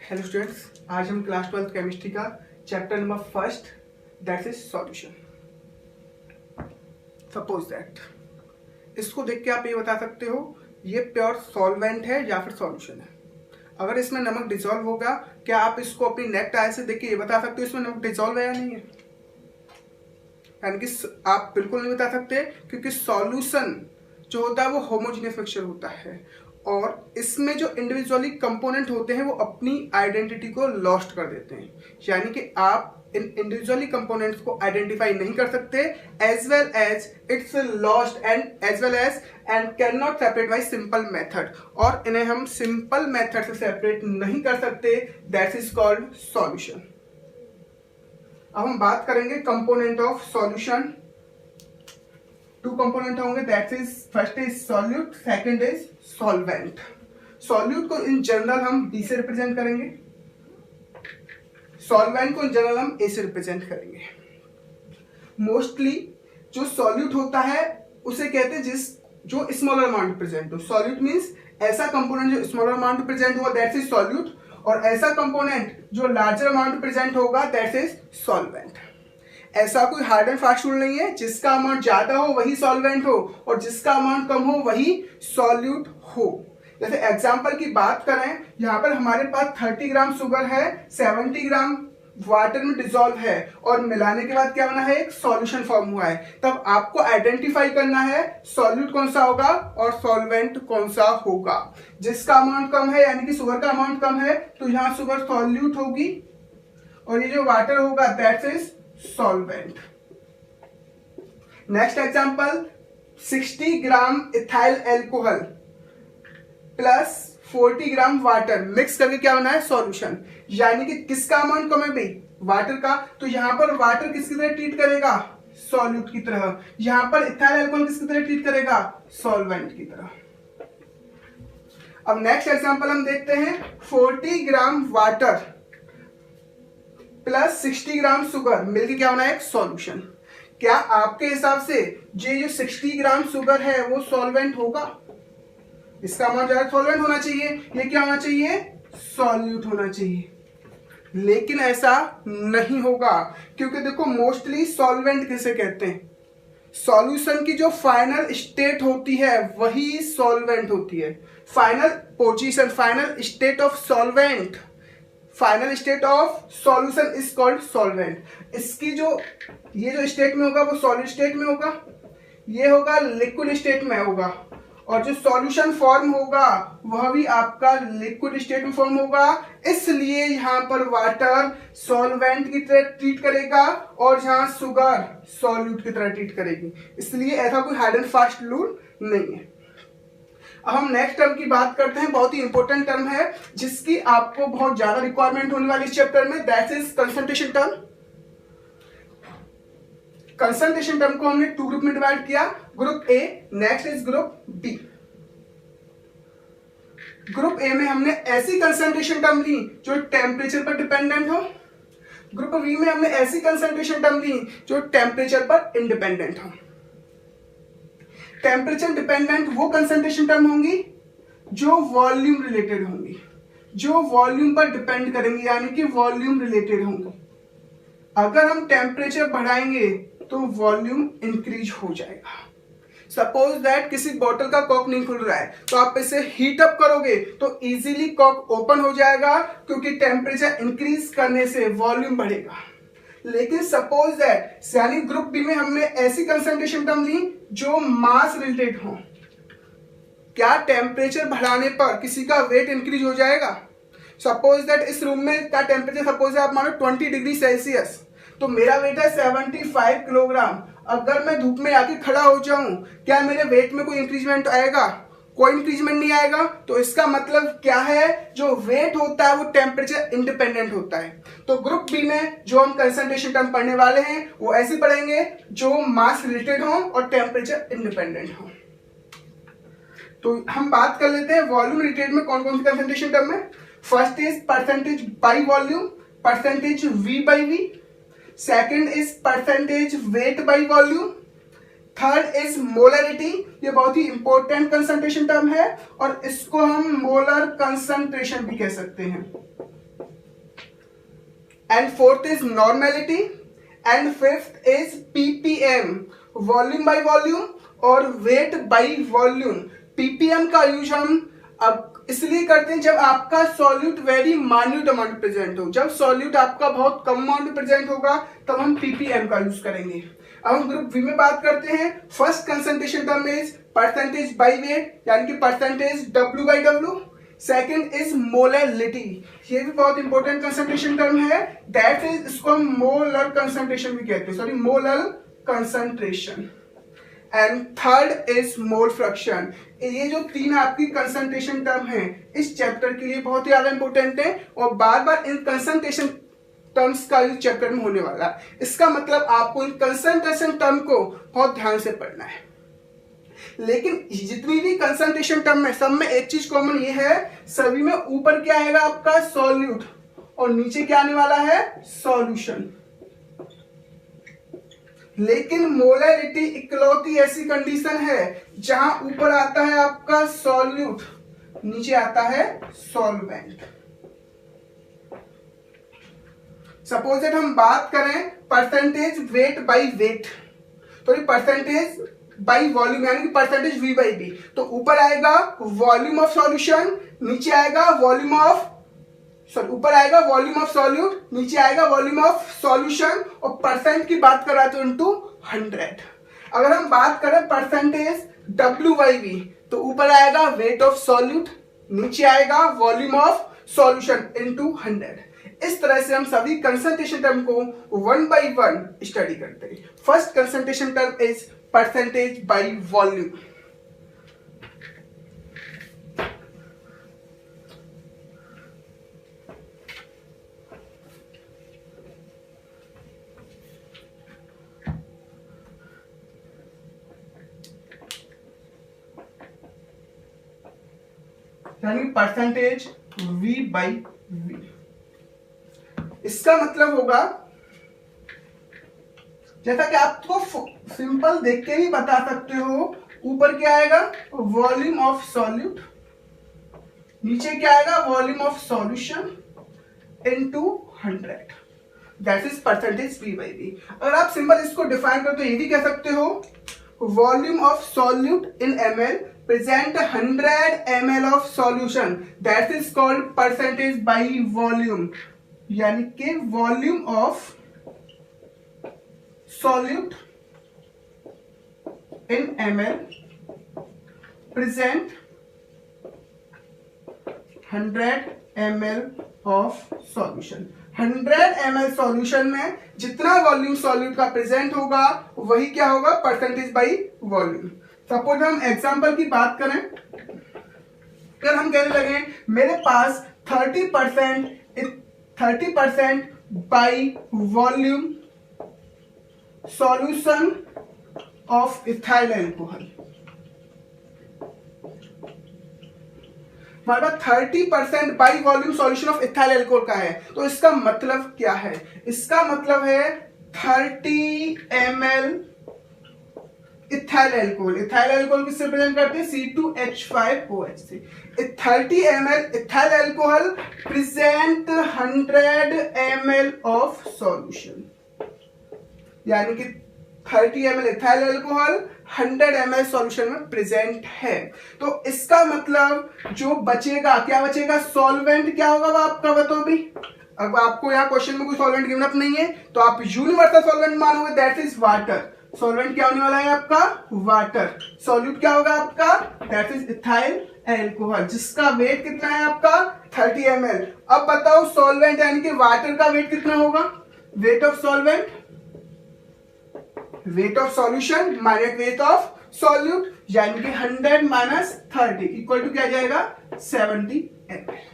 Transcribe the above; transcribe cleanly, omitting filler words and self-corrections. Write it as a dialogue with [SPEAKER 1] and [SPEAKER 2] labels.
[SPEAKER 1] Hello students, आज हम class 12 chemistry का chapter number first that is solution. Suppose that इसको देख के आप ये बता सकते हो ये प्योर सॉल्वेंट है या फिर सॉल्यूशन है। अगर इसमें नमक डिजॉल्व होगा, क्या आप इसको अपनी नेक्ट आई से देख के ये बता सकते हो इसमें नमक डिजॉल्व है या नहीं है? यानी कि आप बिल्कुल नहीं बता सकते, क्योंकि सॉल्यूशन जो होता है वो होमोजेनियस मिक्सचर होता है और इसमें जो इंडिविजुअली कंपोनेंट होते हैं वो अपनी आइडेंटिटी को लॉस्ट कर देते हैं। यानी कि आप इन इंडिविजुअली कंपोनेंट्स को आइडेंटिफाई नहीं कर सकते, as well as it's lost and can not separate by simple method, और इन्हें हम सिंपल मेथड से सेपरेट नहीं कर सकते। That is called solution. अब हम बात करेंगे component of solution. Two component होंगे, that is first is solute, second is solvent. Solute को इन जनरल हम डी से रिप्रेजेंट करेंगे, सॉल्वेंट को इन जनरल हम ए से रिप्रेजेंट करेंगे। मोस्टली जो सॉल्यूट होता है उसे कहते हैं जो स्मॉलर अमाउंट प्रेजेंट हो। सॉल्यूट मींस ऐसा कंपोनेंट जो स्मॉलर अमाउंट प्रेजेंट हुआ, दैट इज सॉल्यूट, और ऐसा कंपोनेंट जो लार्जर अमाउंट प्रेजेंट होगा दैट इज सॉल्वेंट। ऐसा कोई हार्ड एंड फास्ट रूल नहीं है, जिसका अमाउंट ज्यादा हो वही सॉल्वेंट हो और जिसका अमाउंट कम हो वही सॉल्यूट हो। जैसे एग्जांपल की बात करें, यहाँ पर हमारे पास 30 ग्राम शुगर है, 70 ग्राम वाटर में डिसॉल्व है और मिलाने के बाद क्या बना है, एक सॉल्यूशन फॉर्म हुआ है। तब आपको आइडेंटिफाई करना है सॉल्यूट कौन सा होगा और सॉल्वेंट कौन सा होगा। जिसका अमाउंट कम है यानी कि शुगर का अमाउंट कम है तो यहाँ शुगर सॉल्यूट होगी और ये जो वाटर होगा that is solvent. Next example, 60 gram ethyl alcohol plus 40 gram water mix करके क्या बना है, सॉल्यूशन। यानी कि किसका अमाउंट कम है भाई, वाटर का, तो यहां पर वाटर किसकी तरह ट्रीट करेगा, सॉल्यूट की तरह। यहां पर इथाइल एल्कोहल किसकी तरह ट्रीट करेगा, सॉल्वेंट की तरह। अब नेक्स्ट एग्जांपल हम देखते हैं, 40 gram water plus 60 gram sugar मिलकर क्या बना है, एक सॉल्यूशन। क्या आपके हिसाब से ये जो 60 ग्राम शुगर है वो सॉल्वेंट होगा? इसका अमाउंट ज्यादा सॉल्वेंट होना चाहिए, ये क्या होना चाहिए, सॉल्यूट होना चाहिए। लेकिन ऐसा नहीं होगा, क्योंकि देखो मोस्टली सॉल्वेंट किसे कहते हैं, सॉल्यूशन की जो फाइनल स्टेट होती है वही सॉल्वेंट होती है। Final position, final state of solvent, final state of solution is called solvent. इसकी जो ये जो स्टेट में होगा वो सॉलिड स्टेट में होगा, ये होगा लिक्विड स्टेट में होगा, और जो सॉल्यूशन फॉर्म होगा वह भी आपका लिक्विड स्टेट में फॉर्म होगा। इसलिए यहां पर वाटर सॉल्वेंट की तरह ट्रीट करेगा और यहां शुगर सॉल्यूट की तरह ट्रीट करेगी। इसलिए ऐसा कोई हार्ड एंड फास्ट रूल नहीं है। अब हम नेक्स्ट टर्म की बात करते हैं, बहुत ही इंपॉर्टेंट टर्म है जिसकी आपको बहुत ज्यादा रिक्वायरमेंट होने वाली इस चैप्टर में, that is concentration term. Concentration term को हमने टू ग्रुप में डिवाइड किया, group A, next is group B. Group A में हमने ऐसी कंसंट्रेशन टर्म ली जो टेम्परेचर पर डिपेंडेंट हो, ग्रुप बी में हमने ऐसी कंसंट्रेशन टर्म ली जो टेम्परेचर पर इंडिपेंडेंट हो। टेम्परेचर डिपेंडेंट वो कंसंट्रेशन टर्म होंगी जो वॉल्यूम रिलेटेड होंगी, जो वॉल्यूम पर डिपेंड करेंगी, यानी कि वॉल्यूम रिलेटेड होंगी। अगर हम टेम्परेचर बढ़ाएंगे तो वॉल्यूम इंक्रीज हो जाएगा। सपोज दैट किसी बोतल का कॉक नहीं खुल रहा है तो आप इसे हीट अप करोगे तो इजीली कॉक ओपन हो जाएगा, क्योंकि टेम्परेचर इंक्रीज करने से वॉल्यूम बढ़ेगा। लेकिन सपोज दैट यानी ग्रुप बी में हमने ऐसी कंसंट्रेशन टर्म ली जो मास रिलेटेड हो, क्या टेम्परेचर बढ़ाने पर किसी का वेट इंक्रीज हो जाएगा? सपोज दैट इस रूम में का टेम्परेचर सपोज आप मानो 20 डिग्री सेल्सियस, तो मेरा वेट है 75 किलोग्राम। अगर मैं धूप में आके खड़ा हो जाऊं, क्या मेरे वेट में कोई इंक्रीजमेंट आएगा? कोई इंक्रीजमेंट नहीं आएगा। तो इसका मतलब क्या है, जो वेट होता है वो टेम्परेचर इंडिपेंडेंट होता है। तो ग्रुप बी में जो हम कंसंट्रेशन टर्म पढ़ने वाले हैं वो ऐसे पढ़ेंगे जो मास रिलेटेड हो और टेम्परेचर इंडिपेंडेंट हो। तो हम बात कर लेते हैं वॉल्यूम रिलेटेड में कौन कौन सी कंसंट्रेशन टर्म है। First is percentage by volume, percentage V by V. Second is percentage weight by volume. Third is molarity, ये बहुत ही इंपॉर्टेंट कंसंट्रेशन टर्म है और इसको हम मोलर कंसंट्रेशन भी कह सकते हैं। And fourth is normality, and fifth is ppm, volume by volume और वेट बाय वॉल्यूम। पीपीएम का यूज हम अब इसलिए करते हैं जब आपका solute very minute amount present हो। जब सॉल्यूट आपका बहुत कम अमाउंट में प्रेजेंट होगा तब हम पीपीएम का यूज करेंगे। अब हम ग्रुप बी में बात करते हैं। First concentration term is percentage by weight, यानी कि percentage W by W. Second is molarity, ये भी बहुत इंपॉर्टेंट कंसंट्रेशन टर्म है, दैट इज इसको हम मोलर कंसंट्रेशन भी कहते हैं, sorry molar concentration. And third is mole fraction. ये जो तीन आपकी कंसंट्रेशन टर्म है इस चैप्टर के लिए बहुत ही ज्यादा इंपॉर्टेंट है और बार बार इन कंसंट्रेशन टर्म्स का इस चैप्टर में होने वाला है। इसका मतलब आपको इन कंसंट्रेशन टर्म को बहुत ध्यान से पढ़ना है। लेकिन जितनी भी कंसंट्रेशन टर्म है सब में एक चीज कॉमन ये है, सभी में ऊपर क्या आएगा आपका सॉल्यूट और नीचे क्या आने वाला है सॉल्यूशन। लेकिन मोलरिटी इकलौती ऐसी कंडीशन है जहां ऊपर आता है आपका सॉल्यूट, नीचे आता है सॉल्वेंट। सपोज दैट हम बात करें परसेंटेज वेट बाय वेट, तो ये परसेंटेज बाय वॉल्यूम यानी कि परसेंटेज वी बाई बी, तो ऊपर आएगा वॉल्यूम ऑफ सॉल्यूशन, नीचे आएगा वॉल्यूम ऑफ ऊपर आएगा वॉल्यूम ऑफ सॉल्यूट, नीचे आएगा वॉल्यूम ऑफ सॉल्यूशन और परसेंट की बात करा तो इनटू 100। अगर हम बात करें परसेंटेज डब्ल्यू बाई वी तो ऊपर आएगा वेट ऑफ सॉल्यूट, नीचे आएगा वॉल्यूम ऑफ सॉल्यूशन इनटू 100। इस तरह से हम सभी कंसंट्रेशन टर्म को वन बाई वन स्टडी करते हैं। First concentration term is percentage by volume. यानी परसेंटेज V बाई V। इसका मतलब होगा जैसा कि आपको सिंपल देख के भी बता सकते हो, ऊपर क्या आएगा वॉल्यूम ऑफ सॉल्यूट, नीचे क्या आएगा volume of solution into 100, that is percentage V by V। अगर आप सिंपल इसको डिफाइन करो तो ये भी कह सकते हो volume of solute in ml present 100 ml of solution, that is called percentage by volume। यानी कि volume of solute in ml present 100 ml of solution। 100 ml solution में जितना वॉल्यूम सॉल्यूट का प्रेजेंट होगा वही क्या होगा परसेंटेज बाई वॉल्यूम। सपोज हम एग्जांपल की बात करें, अगर हम कहने लगे मेरे पास 30% by volume solution of ethyl alcohol, हमारे पास 30% by volume solution of ethyl alcohol का है, तो इसका मतलब क्या है, इसका मतलब है 30 ml ethyl alcohol. Ethyl alcohol किससे प्रेजेंट करते हैं C2H5OH से। 30 ml ethyl alcohol present 100 ml of solution, यानी कि 30 ml ethyl alcohol 100 ml solution में प्रेजेंट है। तो इसका मतलब जो बचेगा क्या बचेगा सॉल्वेंट क्या होगा वो आपका बताओ भी। अब आपको यहाँ क्वेश्चन में कोई सॉल्वेंट गिवन अप नहीं है तो आप यूनिवर्सल सॉल्वेंट मानोगे, दैट इज वाटर। सॉल्वेंट क्या होने वाला है आपका वाटर। सॉल्यूट क्या होगा आपका दैट इज इथाइल अल्कोहल, जिसका वेट कितना है आपका 30 ml। अब बताओ सॉल्वेंट यानी कि वाटर का वेट कितना होगा, weight of solvent, weight of solution minus weight of solute, यानी कि 100 माइनस 30 इक्वल टू क्या जाएगा 70 ml।